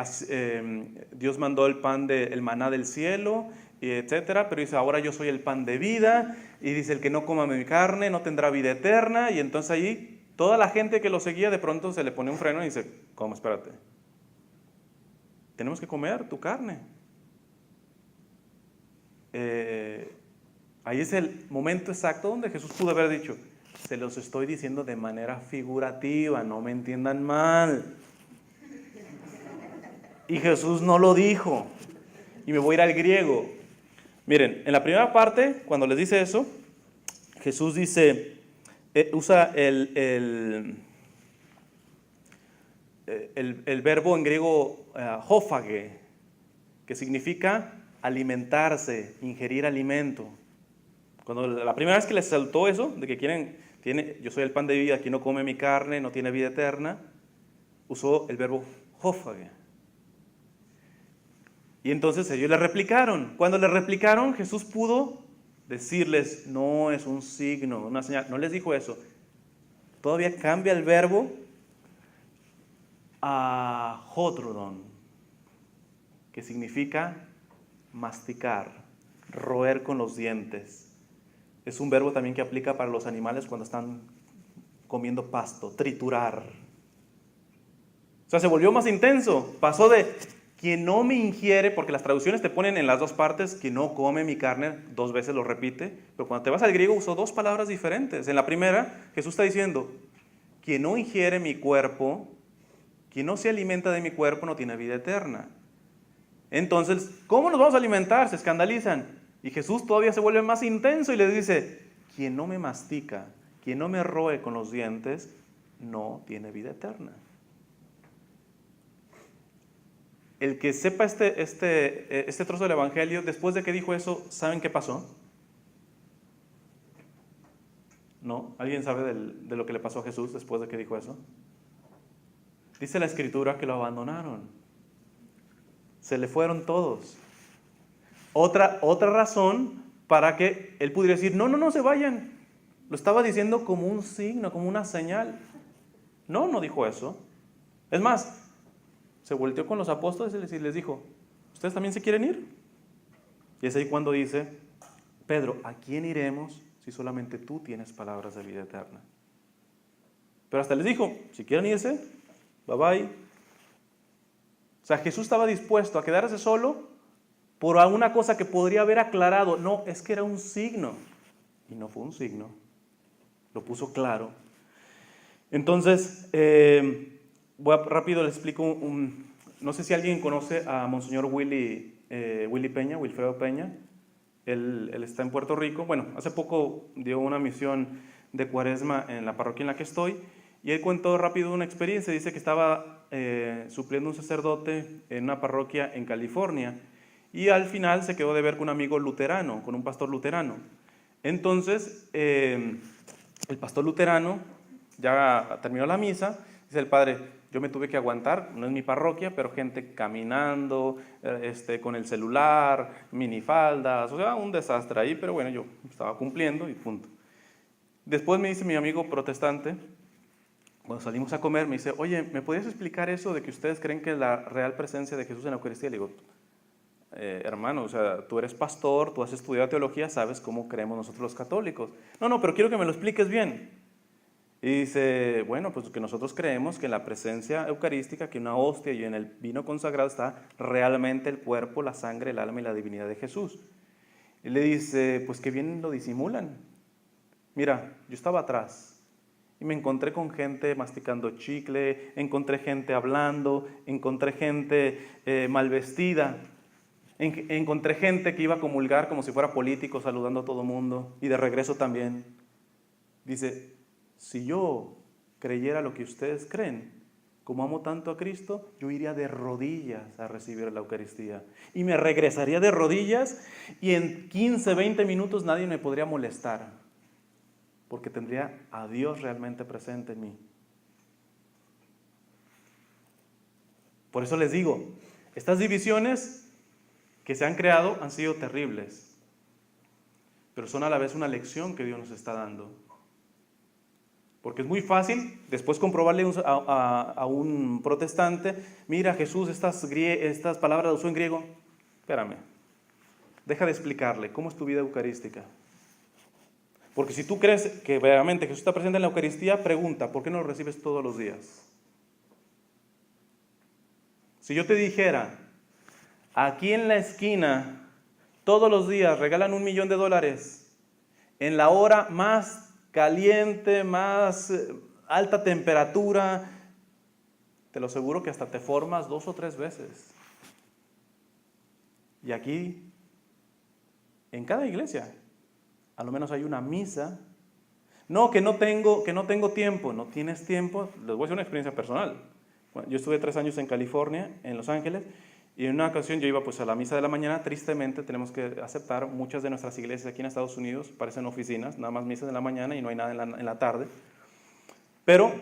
Dios mandó el maná del cielo, y etcétera, pero dice, ahora yo soy el pan de vida, y dice, el que no coma mi carne no tendrá vida eterna, y entonces ahí toda la gente que lo seguía de pronto se le pone un freno y dice, ¿cómo? Espérate. Tenemos que comer tu carne. Ahí es el momento exacto donde Jesús pudo haber dicho, se los estoy diciendo de manera figurativa, no me entiendan mal. Y Jesús no lo dijo. Y me voy a ir al griego. Miren, en la primera parte, cuando les dice eso, Jesús dice, usa el verbo en griego hófage, que significa alimentarse, ingerir alimento. Cuando la primera vez que les saltó eso, de que yo soy el pan de vida, quien no come mi carne no tiene vida eterna, usó el verbo hófage. Y entonces ellos le replicaron. Cuando le replicaron, Jesús pudo decirles, no es un signo, una señal. No les dijo eso. Todavía cambia el verbo a hotrodon, que significa masticar, roer con los dientes. Es un verbo también que aplica para los animales cuando están comiendo pasto, triturar. O sea, se volvió más intenso. Pasó de quien no me ingiere, porque las traducciones te ponen en las dos partes, quien no come mi carne, 2 veces lo repite, pero cuando te vas al griego usó 2 palabras diferentes. En la primera, Jesús está diciendo, quien no ingiere mi cuerpo, quien no se alimenta de mi cuerpo no tiene vida eterna. Entonces, ¿cómo nos vamos a alimentar? Se escandalizan. Y Jesús todavía se vuelve más intenso y les dice, quien no me mastica, quien no me roe con los dientes, no tiene vida eterna. El que sepa este trozo del Evangelio, después de que dijo eso, ¿saben qué pasó? ¿No? ¿Alguien sabe de lo que le pasó a Jesús después de que dijo eso? Dice la Escritura que lo abandonaron. Se le fueron todos. Otra razón para que él pudiera decir, no se vayan. Lo estaba diciendo como un signo, como una señal. No dijo eso. Es más, se volteó con los apóstoles y les dijo, ¿ustedes también se quieren ir? Y es ahí cuando dice, Pedro, ¿a quién iremos si solamente tú tienes palabras de vida eterna? Pero hasta les dijo, si quieren irse, bye bye. O sea, Jesús estaba dispuesto a quedarse solo por alguna cosa que podría haber aclarado. No, es que era un signo. Y no fue un signo. Lo puso claro. Entonces, rápido les explico no sé si alguien conoce a Monseñor Willy Peña, Wilfredo Peña. Él está en Puerto Rico. Bueno, hace poco dio una misión de Cuaresma en la parroquia en la que estoy. Y él contó rápido una experiencia. Dice que estaba supliendo un sacerdote en una parroquia en California. Y al final se quedó de ver con un amigo luterano, con un pastor luterano. Entonces, el pastor luterano ya terminó la misa. Dice el padre, yo me tuve que aguantar, no es mi parroquia, pero gente caminando, con el celular, minifaldas, o sea, un desastre ahí, pero bueno, yo estaba cumpliendo y punto. Después me dice mi amigo protestante, cuando salimos a comer, me dice, oye, ¿me podrías explicar eso de que ustedes creen que es la real presencia de Jesús en la Eucaristía? Le digo, hermano, o sea, tú eres pastor, tú has estudiado teología, sabes cómo creemos nosotros los católicos. No, pero quiero que me lo expliques bien. Y dice, bueno, pues que nosotros creemos que en la presencia eucarística, que una hostia y en el vino consagrado está realmente el cuerpo, la sangre, el alma y la divinidad de Jesús. Y le dice, pues que bien lo disimulan. Mira, yo estaba atrás y me encontré con gente masticando chicle, encontré gente hablando, encontré gente mal vestida, encontré gente que iba a comulgar como si fuera político, saludando a todo mundo, y de regreso también. Dice, si yo creyera lo que ustedes creen, como amo tanto a Cristo, yo iría de rodillas a recibir la Eucaristía. Y me regresaría de rodillas y en 15, 20 minutos nadie me podría molestar, porque tendría a Dios realmente presente en mí. Por eso les digo, estas divisiones que se han creado han sido terribles, pero son a la vez una lección que Dios nos está dando. Porque es muy fácil después comprobarle a un protestante, mira Jesús, estas palabras las usó en griego. Espérame, deja de explicarle cómo es tu vida eucarística. Porque si tú crees que realmente Jesús está presente en la Eucaristía, pregunta, ¿por qué no lo recibes todos los días? Si yo te dijera, aquí en la esquina, todos los días regalan $1,000,000, en la hora más caliente, más alta temperatura, te lo aseguro que hasta te formas 2 o 3 veces. Y aquí, en cada iglesia, a lo menos hay una misa. No, que no tengo tiempo. No tienes tiempo. Les voy a hacer una experiencia personal. Bueno, yo estuve 3 años en California, en Los Ángeles, y en una ocasión yo iba pues a la misa de la mañana. Tristemente tenemos que aceptar, muchas de nuestras iglesias aquí en Estados Unidos parecen oficinas, nada más misas de la mañana y no hay nada en la tarde. Pero,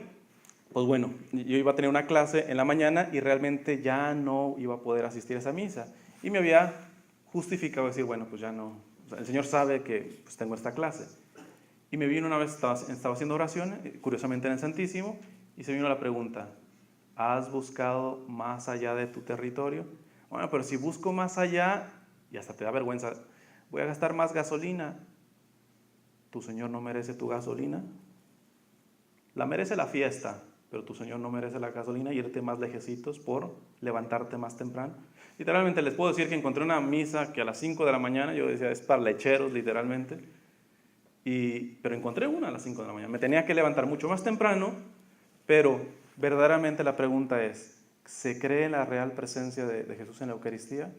pues bueno, yo iba a tener una clase en la mañana y realmente ya no iba a poder asistir a esa misa. Y me había justificado decir, bueno, pues ya no, o sea, el Señor sabe que pues, tengo esta clase. Y me vino una vez, estaba haciendo oración, curiosamente en el Santísimo, y se vino la pregunta, ¿has buscado más allá de tu territorio? Bueno, pero si busco más allá, y hasta te da vergüenza, voy a gastar más gasolina. ¿Tu Señor no merece tu gasolina? La merece la fiesta, pero tu Señor no merece la gasolina y irte más lejecitos por levantarte más temprano. Literalmente les puedo decir que encontré una misa que a las 5 de la mañana, yo decía, es para lecheros literalmente, pero encontré una a las 5 de la mañana. Me tenía que levantar mucho más temprano, pero verdaderamente la pregunta es, ¿se cree en la real presencia de Jesús en la Eucaristía?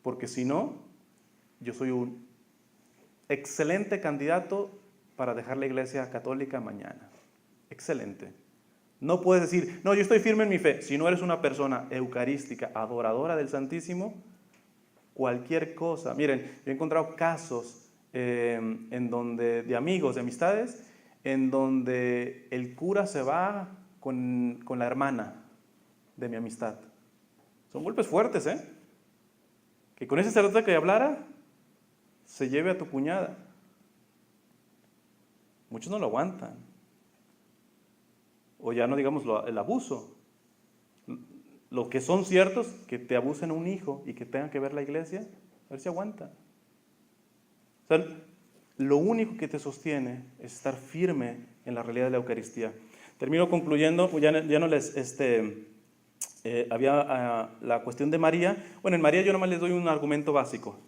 Porque si no, yo soy un excelente candidato para dejar la iglesia católica mañana. Excelente. No puedes decir, no, yo estoy firme en mi fe. Si no eres una persona eucarística, adoradora del Santísimo, cualquier cosa. Miren, yo he encontrado casos en donde, de amigos, de amistades, en donde el cura se va con la hermana de mi amistad. Son golpes fuertes, ¿eh? Que con ese sacerdote que hablara, se lleve a tu cuñada. Muchos no lo aguantan. O ya no digamos el abuso. Lo que son ciertos, que te abusen a un hijo y que tenga que ver la iglesia, a ver si aguanta. O sea, lo único que te sostiene es estar firme en la realidad de la Eucaristía. Termino concluyendo, ya no les... había la cuestión de María. Bueno, en María yo nomás les doy un argumento básico.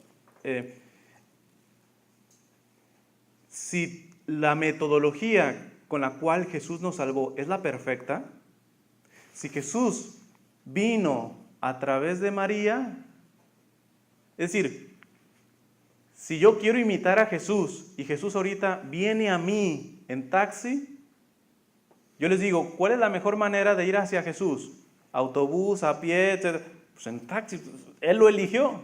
Si la metodología con la cual Jesús nos salvó es la perfecta, si Jesús vino a través de María, es decir, si yo quiero imitar a Jesús y Jesús ahorita viene a mí en taxi, yo les digo, ¿cuál es la mejor manera de ir hacia Jesús? Autobús, a pie, etc. Pues en taxi, Él lo eligió.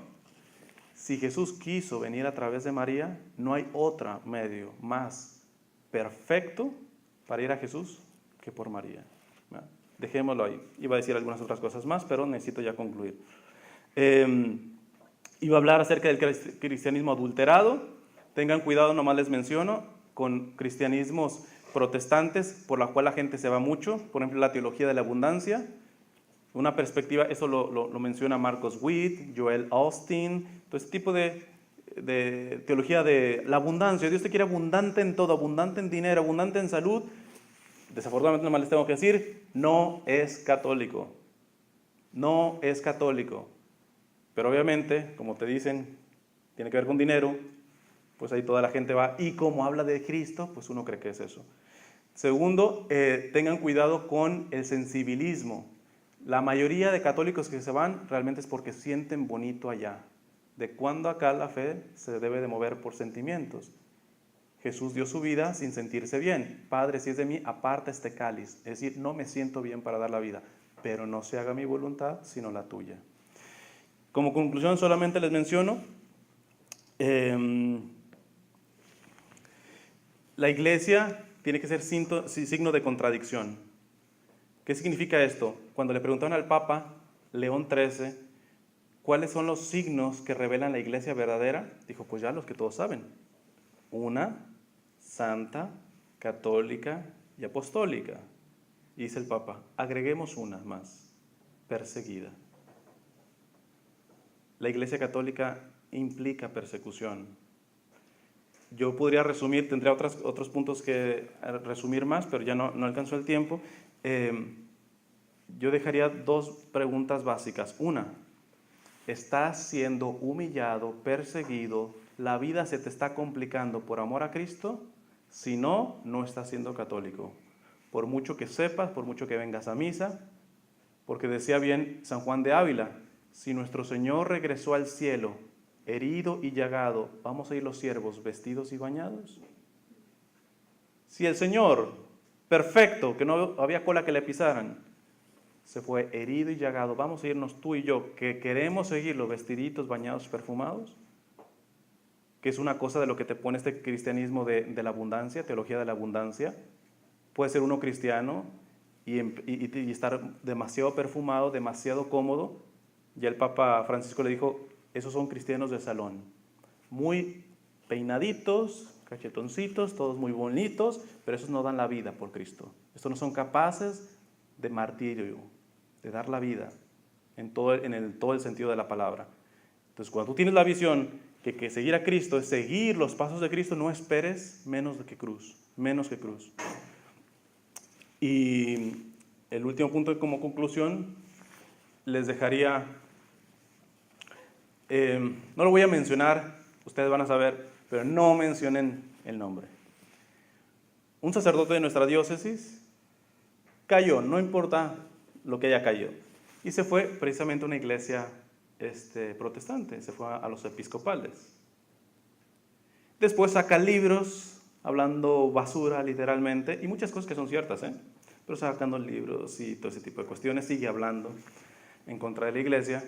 Si Jesús quiso venir a través de María, no hay otro medio más perfecto para ir a Jesús que por María. ¿No? Dejémoslo ahí. Iba a decir algunas otras cosas más, pero necesito ya concluir. Iba a hablar acerca del cristianismo adulterado. Tengan cuidado, nomás les menciono, con cristianismos protestantes, por la cual la gente se va mucho. Por ejemplo, la teología de la abundancia. Una perspectiva, eso lo menciona Marcos Witt, Joel Austin, todo este tipo de teología de la abundancia. Dios te quiere abundante en todo, abundante en dinero, abundante en salud. desafortunadamente nomás les tengo que decir, no es católico. No es católico. Pero obviamente, como te dicen, tiene que ver con dinero, pues ahí toda la gente va. Y como habla de Cristo, pues uno cree que es eso. Segundo, tengan cuidado con el sensibilismo. La mayoría de católicos que se van realmente es porque sienten bonito allá. De cuando acá la fe se debe de mover por sentimientos. Jesús dio su vida sin sentirse bien. Padre, si es de mí, aparta este cáliz. Es decir, no me siento bien para dar la vida, pero no se haga mi voluntad, sino la tuya. Como conclusión, solamente les menciono, la iglesia tiene que ser signo de contradicción. ¿Qué significa esto? Cuando le preguntaron al Papa León XIII, ¿cuáles son los signos que revelan la iglesia verdadera? Dijo, pues ya los que todos saben. Una, santa, católica y apostólica. Y dice el Papa, agreguemos una más, perseguida. La iglesia católica implica persecución. Yo podría resumir, tendría otros puntos que resumir más, pero ya no alcanzó el tiempo. Yo dejaría dos preguntas básicas. Una, ¿estás siendo humillado, perseguido? ¿La vida se te está complicando por amor a Cristo? Si no, no estás siendo católico. Por mucho que sepas, por mucho que vengas a misa, porque decía bien San Juan de Ávila, si nuestro Señor regresó al cielo, herido y llagado, ¿vamos a ir los siervos vestidos y bañados? Si el Señor, perfecto, que no había cola que le pisaran, se fue herido y llagado, ¿vamos a irnos tú y yo, que queremos seguirlo vestiditos, bañados, perfumados? Que es una cosa de lo que te pone este cristianismo de la abundancia, teología de la abundancia. Puede ser uno cristiano y estar demasiado perfumado, demasiado cómodo. Ya el Papa Francisco le dijo, esos son cristianos de salón, muy peinaditos, cachetoncitos, todos muy bonitos, pero esos no dan la vida por Cristo. Estos no son capaces de martirio, de dar la vida en todo el sentido de la palabra. Entonces, cuando tú tienes la visión que seguir a Cristo es seguir los pasos de Cristo, no esperes menos que cruz. Y el último punto como conclusión, les dejaría, no lo voy a mencionar, ustedes van a saber, pero no mencionen el nombre. Un sacerdote de nuestra diócesis cayó, no importa lo que haya caído, y se fue precisamente a una iglesia protestante, se fue a los episcopales. Después saca libros, hablando basura literalmente, y muchas cosas que son ciertas, pero sacando libros y todo ese tipo de cuestiones, sigue hablando en contra de la iglesia.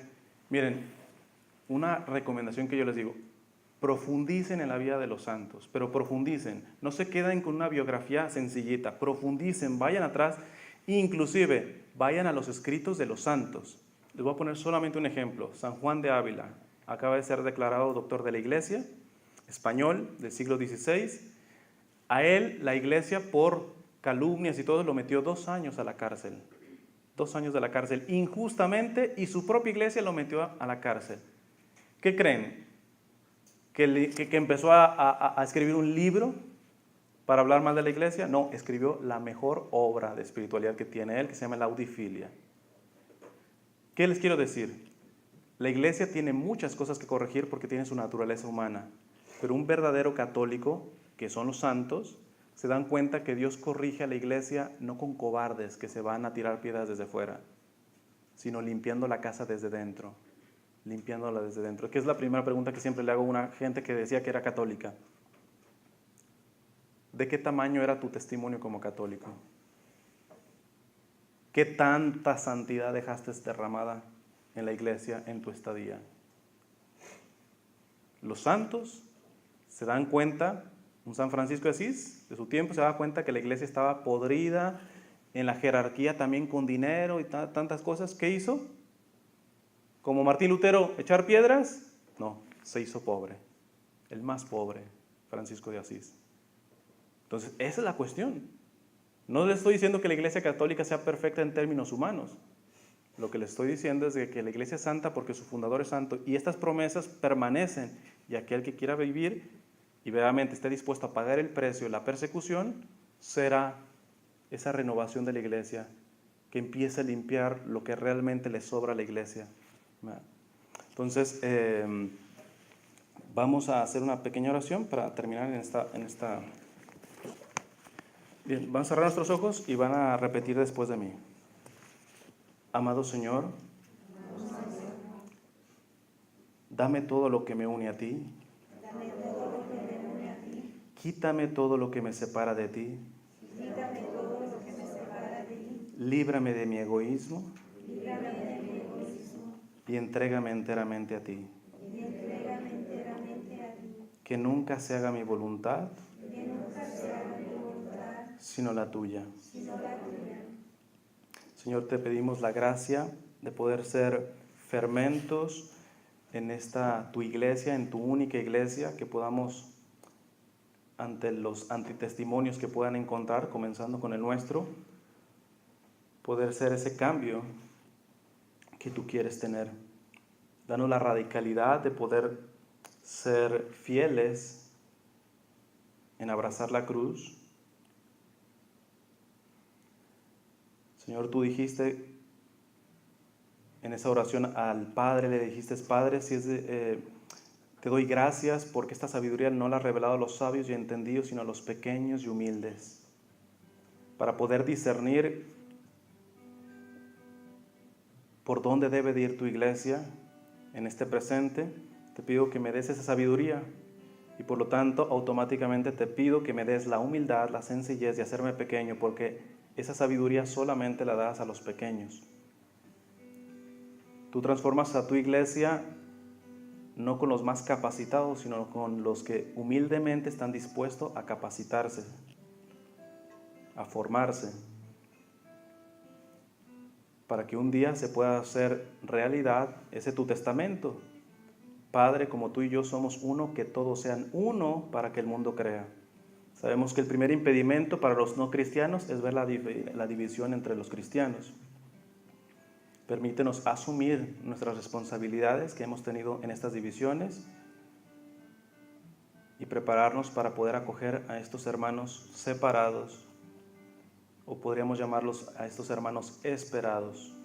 Miren, una recomendación que yo les digo, profundicen en la vida de los santos, pero profundicen, no se queden con una biografía sencillita, profundicen, vayan atrás, inclusive vayan a los escritos de los santos. Les voy a poner solamente un ejemplo. San Juan de Ávila acaba de ser declarado doctor de la iglesia, español del siglo XVI. A él la iglesia por calumnias y todo lo metió 2 años a la cárcel. 2 años de la cárcel injustamente, y su propia iglesia lo metió a la cárcel. ¿Qué creen? ¿Que empezó a escribir un libro para hablar mal de la iglesia? No, escribió la mejor obra de espiritualidad que tiene él, que se llama La Audifilia. ¿Qué les quiero decir? La iglesia tiene muchas cosas que corregir porque tiene su naturaleza humana, pero un verdadero católico, que son los santos, se dan cuenta que Dios corrige a la iglesia no con cobardes que se van a tirar piedras desde fuera, sino limpiando la casa desde dentro, limpiándola desde dentro. Que es la primera pregunta que siempre le hago a una gente que decía que era católica. ¿De qué tamaño era tu testimonio como católico? ¿Qué tanta santidad dejaste derramada en la iglesia en tu estadía? Los santos se dan cuenta, un San Francisco de Asís de su tiempo se daba cuenta que la iglesia estaba podrida en la jerarquía, también con dinero y tantas cosas. ¿Qué hizo? Como Martín Lutero, ¿echar piedras? No, se hizo pobre, el más pobre, Francisco de Asís. Entonces, esa es la cuestión. No les estoy diciendo que la iglesia católica sea perfecta en términos humanos. Lo que les estoy diciendo es de que la iglesia es santa porque su fundador es santo, y estas promesas permanecen, y aquel que quiera vivir y verdaderamente esté dispuesto a pagar el precio de la persecución será esa renovación de la iglesia, que empiece a limpiar lo que realmente le sobra a la iglesia. Entonces, vamos a hacer una pequeña oración para terminar en esta. Bien, van a cerrar nuestros ojos y van a repetir después de mí. Amado Señor, dame todo lo que me une a ti. Quítame todo lo que me separa de ti. Líbrame de mi egoísmo. Y entrégame enteramente a ti. Que nunca se haga mi voluntad, sino la tuya. Señor, te pedimos la gracia de poder ser fermentos en tu iglesia, en tu única iglesia, que podamos, ante los antitestimonios que puedan encontrar, comenzando con el nuestro, poder ser ese cambio que tú quieres tener. Danos la radicalidad de poder ser fieles en abrazar la cruz. Señor, tú dijiste en esa oración al Padre, le dijiste: Padre, te doy gracias porque esta sabiduría no la has revelado a los sabios y entendidos, sino a los pequeños y humildes, para poder discernir por dónde debe de ir tu iglesia en este presente. Te pido que me des esa sabiduría y por lo tanto automáticamente te pido que me des la humildad, la sencillez de hacerme pequeño, porque esa sabiduría solamente la das a los pequeños. Tú transformas a tu iglesia no con los más capacitados, sino con los que humildemente están dispuestos a capacitarse, a formarse, para que un día se pueda hacer realidad ese tu testamento. Padre, como tú y yo somos uno, que todos sean uno para que el mundo crea. Sabemos que el primer impedimento para los no cristianos es ver la división entre los cristianos. Permítenos asumir nuestras responsabilidades que hemos tenido en estas divisiones y prepararnos para poder acoger a estos hermanos separados, o podríamos llamarlos a estos hermanos esperados.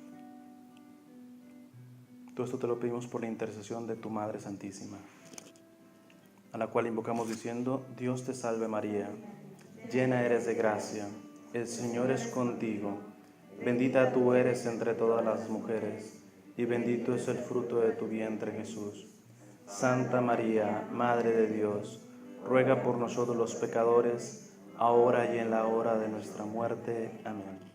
Todo esto te lo pedimos por la intercesión de tu Madre Santísima, a la cual invocamos diciendo: Dios te salve María, llena eres de gracia, el Señor es contigo, bendita tú eres entre todas las mujeres, y bendito es el fruto de tu vientre Jesús. Santa María, Madre de Dios, ruega por nosotros los pecadores, ahora y en la hora de nuestra muerte. Amén.